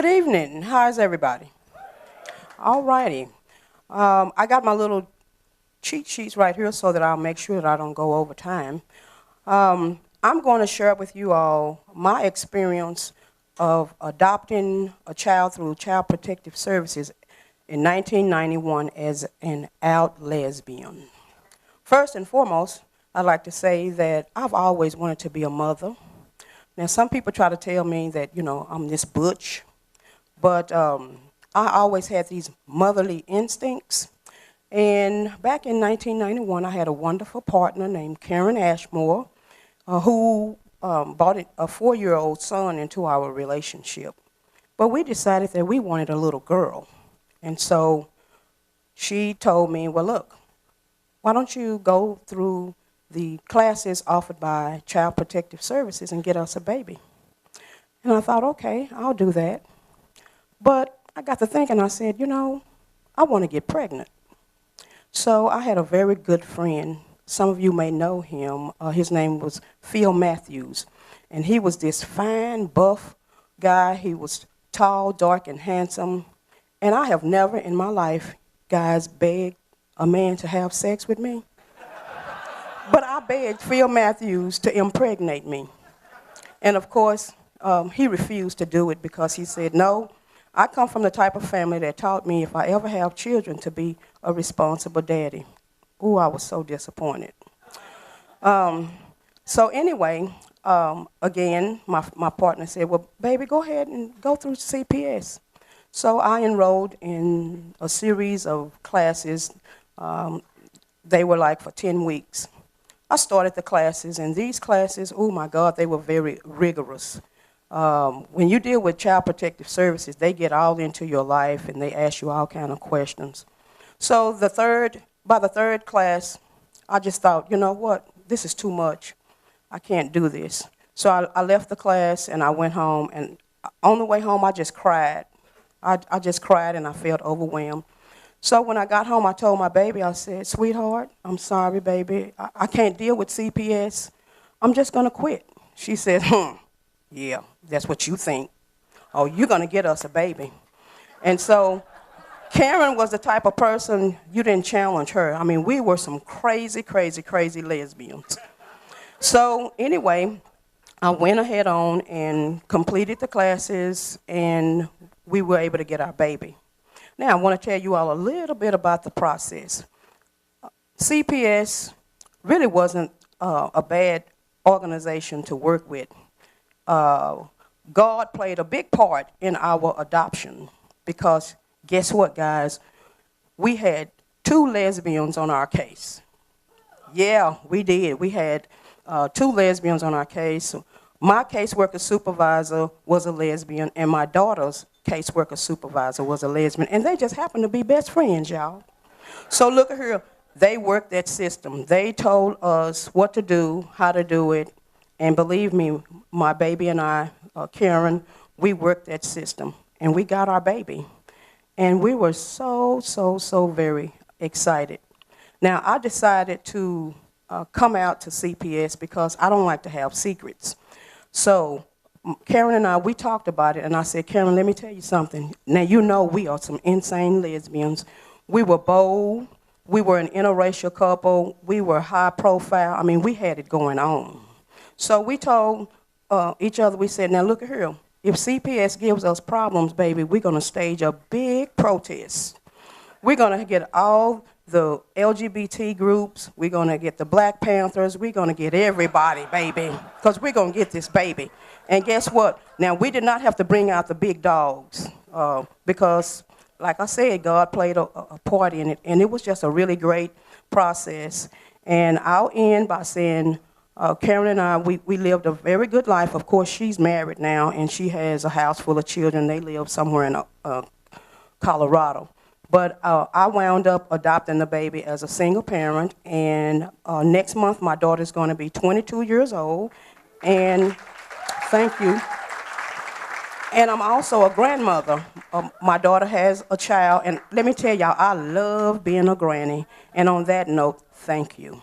Good evening. How's everybody? All righty. I got my little cheat sheets right here so that I'll make sure that I don't go over time. I'm going to share with you all my experience of adopting a child through Child Protective Services in 1991 as an out lesbian. First and foremost, I'd like to say that I've always wanted to be a mother. Now, some people try to tell me that, I'm this butch, but I always had these motherly instincts. And back in 1991, I had a wonderful partner named Karen Ashmore, who brought a 4-year-old son into our relationship. But we decided that we wanted a little girl. And so she told me, well, look, why don't you go through the classes offered by Child Protective Services and get us a baby? And I thought, okay, I'll do that. But I got to thinking, I said, I want to get pregnant. So I had a very good friend. Some of you may know him. His name was Phil Matthews. And he was this fine, buff guy. He was tall, dark, and handsome. And I have never in my life, guys, begged a man to have sex with me. But I begged Phil Matthews to impregnate me. And of course, he refused to do it because he said, no, I come from the type of family that taught me if I ever have children to be a responsible daddy. Ooh, I was so disappointed. So anyway, again, my partner said, well, baby, go ahead and go through CPS. So I enrolled in a series of classes. They were like for 10 weeks. I started the classes, and these classes, oh my God, they were very rigorous. When you deal with Child Protective Services, they get all into your life, and they ask you all kind of questions. So by the third class, I just thought, you know what, this is too much. I can't do this. So I left the class, and I went home, and on the way home, I just cried. I just cried, and I felt overwhelmed. So when I got home, I told my baby, I said, sweetheart, I'm sorry, baby. I can't deal with CPS. I'm just going to quit. She said, yeah, that's what you think. Oh, you're going to get us a baby. And so Karen was the type of person, you didn't challenge her. I mean, we were some crazy, crazy, crazy lesbians. So anyway, I went ahead on and completed the classes, and we were able to get our baby. Now, I want to tell you all a little bit about the process. CPS really wasn't a bad organization to work with. God played a big part in our adoption because guess what, guys? We had 2 lesbians on our case. Yeah, we did. We had 2 lesbians on our case. My caseworker supervisor was a lesbian, and my daughter's caseworker supervisor was a lesbian, and they just happened to be best friends, y'all. So look at here. They worked that system. They told us what to do, how to do it, and believe me, my baby and I, Karen, we worked that system, and we got our baby. And we were so, so, so very excited. Now, I decided to come out to CPS because I don't like to have secrets. So Karen and I, we talked about it, and I said, Karen, let me tell you something. Now, we are some insane lesbians. We were bold. We were an interracial couple. We were high profile. I mean, we had it going on. So we told each other, we said, now, look at here. If CPS gives us problems, baby, we're going to stage a big protest. We're going to get all the LGBT groups. We're going to get the Black Panthers. We're going to get everybody, baby, because we're going to get this baby. And guess what? Now, we did not have to bring out the big dogs because, like I said, God played a part in it, and it was just a really great process. And I'll end by saying, Karen and I, we lived a very good life. Of course, she's married now, and she has a house full of children. They live somewhere in Colorado. But I wound up adopting the baby as a single parent, and next month my daughter's going to be 22 years old, and thank you. And I'm also a grandmother. My daughter has a child, and let me tell y'all, I love being a granny. And on that note, thank you.